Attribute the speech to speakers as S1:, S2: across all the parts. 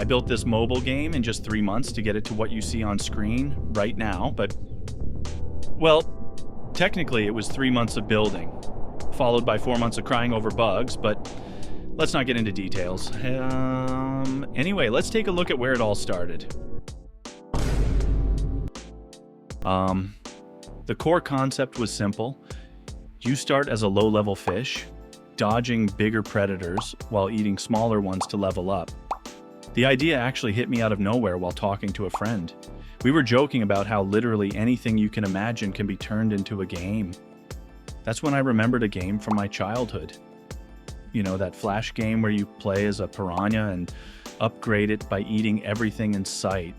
S1: I built this mobile game in just 3 months to get it to what you see on screen right now, but, well, technically it was 3 months of building, followed by 4 months of crying over bugs, but let's not get into details. Anyway, let's take a look at where it all started. The core concept was simple. You start as a low-level fish, dodging bigger predators while eating smaller ones to level up. The idea actually hit me out of nowhere while talking to a friend. We were joking about how literally anything you can imagine can be turned into a game. That's when I remembered a game from my childhood. You know, that Flash game where you play as a piranha and upgrade it by eating everything in sight.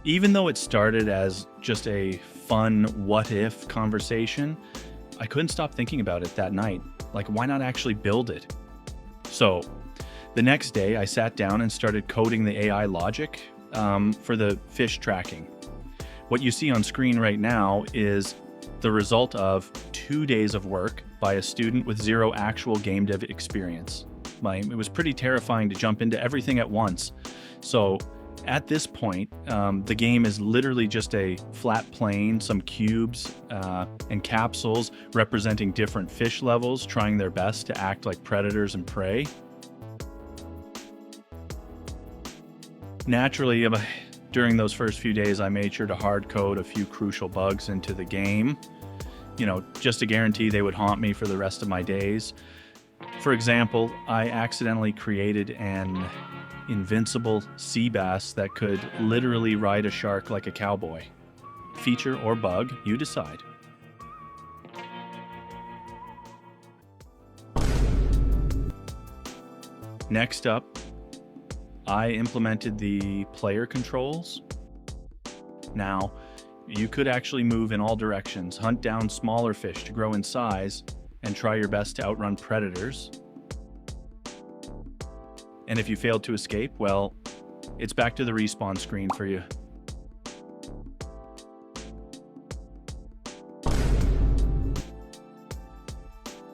S1: Even though it started as just a fun what-if conversation, I couldn't stop thinking about it that night. Like, why not actually build it? So, the next day I sat down and started coding the AI logic for the fish tracking. What you see on screen right now is the result of 2 days of work by a student with zero actual game dev experience. It was pretty terrifying to jump into everything at once. So, at this point, the game is literally just a flat plane, some cubes and capsules representing different fish levels, trying their best to act like predators and prey. Naturally, during those first few days, I made sure to hard code a few crucial bugs into the game, you know, just to guarantee they would haunt me for the rest of my days. For example, I accidentally created an invincible sea bass that could literally ride a shark like a cowboy. Feature or bug, you decide. Next up, I implemented the player controls. Now, you could actually move in all directions, hunt down smaller fish to grow in size, and try your best to outrun predators. And if you failed to escape, well, it's back to the respawn screen for you.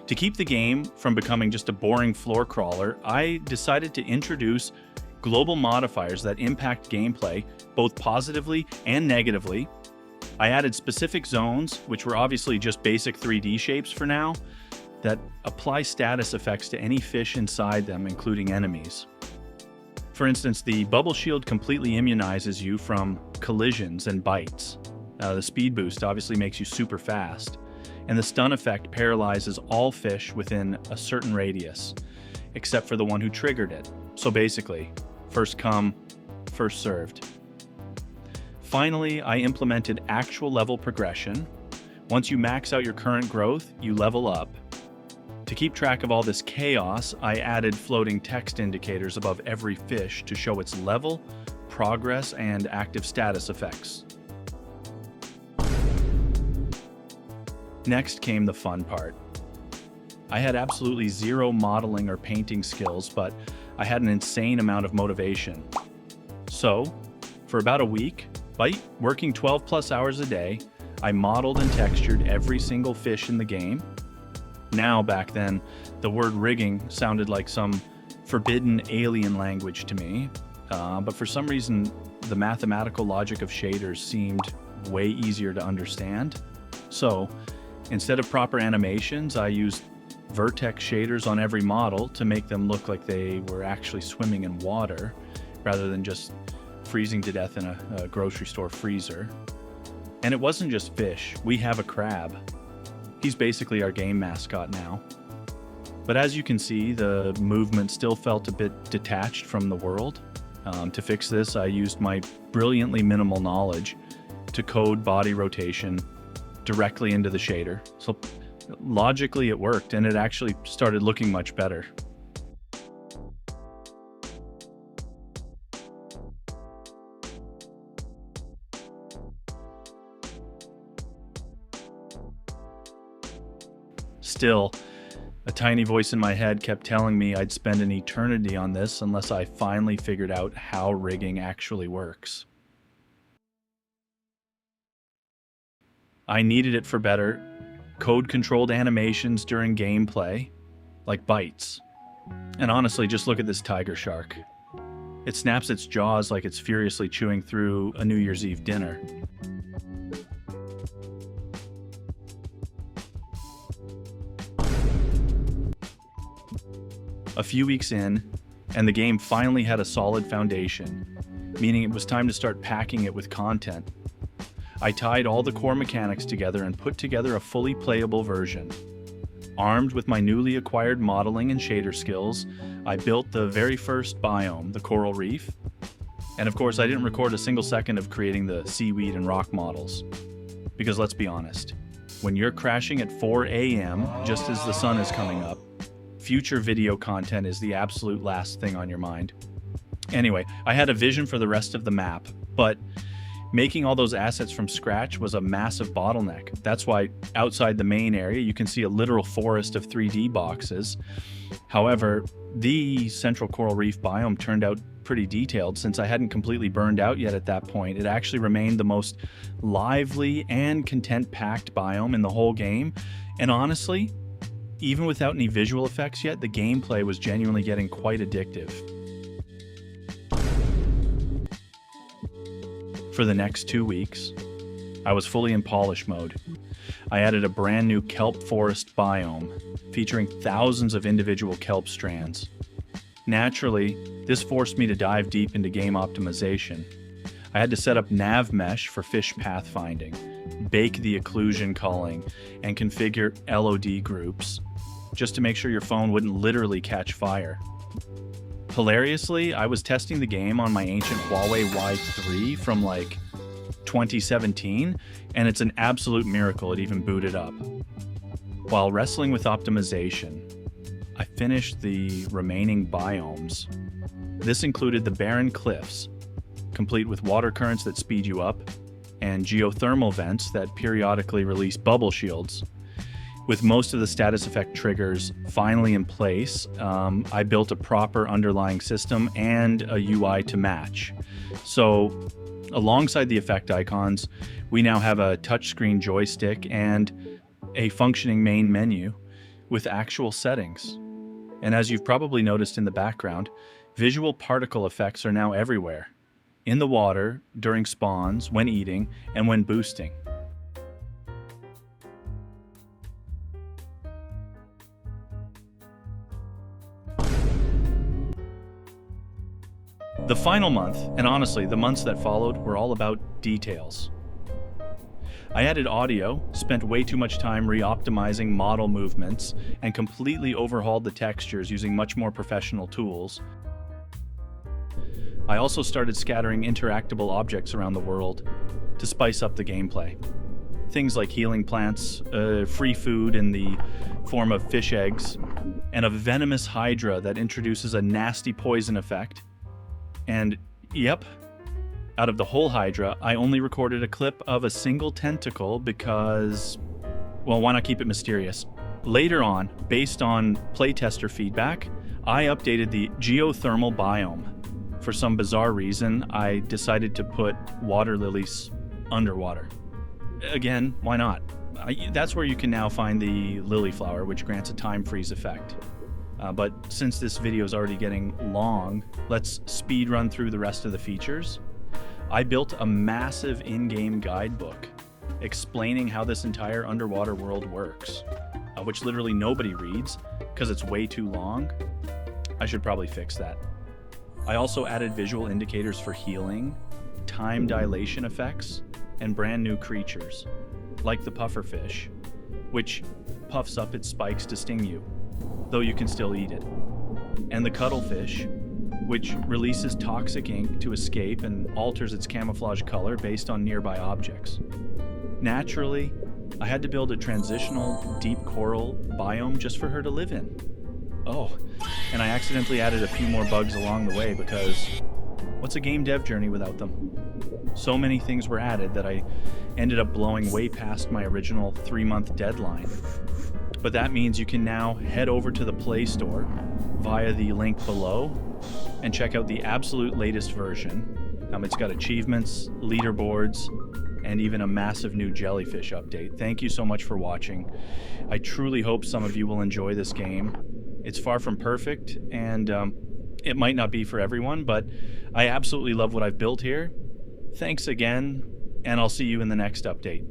S1: To keep the game from becoming just a boring floor crawler, I decided to introduce global modifiers that impact gameplay both positively and negatively. I added specific zones, which were obviously just basic 3D shapes for now, that apply status effects to any fish inside them, including enemies. For instance, the bubble shield completely immunizes you from collisions and bites. The speed boost obviously makes you super fast, and the stun effect paralyzes all fish within a certain radius, except for the one who triggered it. So basically, first come, first served. Finally, I implemented actual level progression. Once you max out your current growth, you level up. To keep track of all this chaos, I added floating text indicators above every fish to show its level, progress, and active status effects. Next came the fun part. I had absolutely zero modeling or painting skills, but I had an insane amount of motivation. So, for about a week, by working 12 plus hours a day, I modeled and textured every single fish in the game. Now, back then, the word rigging sounded like some forbidden alien language to me, but for some reason, the mathematical logic of shaders seemed way easier to understand. So, instead of proper animations, I used vertex shaders on every model to make them look like they were actually swimming in water, rather than just freezing to death in a grocery store freezer. And it wasn't just fish, we have a crab. He's basically our game mascot now. But as you can see, the movement still felt a bit detached from the world. To fix this, I used my brilliantly minimal knowledge to code body rotation directly into the shader. So logically it worked, and it actually started looking much better. Still, a tiny voice in my head kept telling me I'd spend an eternity on this unless I finally figured out how rigging actually works. I needed it for better code-controlled animations during gameplay, like bites, And honestly, just look at this tiger shark. It snaps its jaws like it's furiously chewing through a New Year's Eve dinner. A few weeks in, and the game finally had a solid foundation, meaning it was time to start packing it with content. I tied all the core mechanics together and put together a fully playable version. Armed with my newly acquired modeling and shader skills, I built the very first biome, the Coral Reef. And of course, I didn't record a single second of creating the seaweed and rock models. Because let's be honest, when you're crashing at 4 a.m. just as the sun is coming up, future video content is the absolute last thing on your mind. Anyway, I had a vision for the rest of the map, but making all those assets from scratch was a massive bottleneck. That's why outside the main area, you can see a literal forest of 3D boxes. However, the central coral reef biome turned out pretty detailed since I hadn't completely burned out yet at that point. It actually remained the most lively and content-packed biome in the whole game. And honestly, even without any visual effects yet, the gameplay was genuinely getting quite addictive. For the next 2 weeks, I was fully in polish mode. I added a brand new kelp forest biome, featuring thousands of individual kelp strands. Naturally, this forced me to dive deep into game optimization. I had to set up nav mesh for fish pathfinding, bake the occlusion culling, and configure LOD groups, just to make sure your phone wouldn't literally catch fire. Hilariously, I was testing the game on my ancient Huawei Y3 from like 2017, and it's an absolute miracle it even booted up. While wrestling with optimization, I finished the remaining biomes. This included the barren cliffs, complete with water currents that speed you up, and geothermal vents that periodically release bubble shields. With most of the status effect triggers finally in place, I built a proper underlying system and a UI to match. So, alongside the effect icons, we now have a touchscreen joystick and a functioning main menu with actual settings. And as you've probably noticed in the background, visual particle effects are now everywhere. In the water, during spawns, when eating, and when boosting. The final month, and honestly, the months that followed, were all about details. I added audio, spent way too much time re-optimizing model movements, and completely overhauled the textures using much more professional tools. I also started scattering interactable objects around the world to spice up the gameplay. Things like healing plants, free food in the form of fish eggs, and a venomous hydra that introduces a nasty poison effect. And yep, out of the whole hydra, I only recorded a clip of a single tentacle because, well, why not keep it mysterious? Later on, based on playtester feedback, I updated the geothermal biome. For some bizarre reason, I decided to put water lilies underwater. Again, why not? That's where you can now find the lily flower, which grants a time freeze effect. But since this video is already getting long, let's speed run through the rest of the features. I built a massive in-game guidebook explaining how this entire underwater world works, which literally nobody reads because it's way too long. I should probably fix that. I also added visual indicators for healing, time dilation effects, and brand new creatures, like the pufferfish, which puffs up its spikes to sting you, though you can still eat it, and the cuttlefish, which releases toxic ink to escape and alters its camouflage color based on nearby objects. Naturally, I had to build a transitional deep coral biome just for her to live in. Oh, and I accidentally added a few more bugs along the way because what's a game dev journey without them? So many things were added that I ended up blowing way past my original 3-month deadline. But that means you can now head over to the Play Store via the link below and check out the absolute latest version. It's got achievements, leaderboards, and even a massive new jellyfish update. Thank you so much for watching. I truly hope some of you will enjoy this game. It's far from perfect, and it might not be for everyone, but I absolutely love what I've built here. Thanks again, and I'll see you in the next update.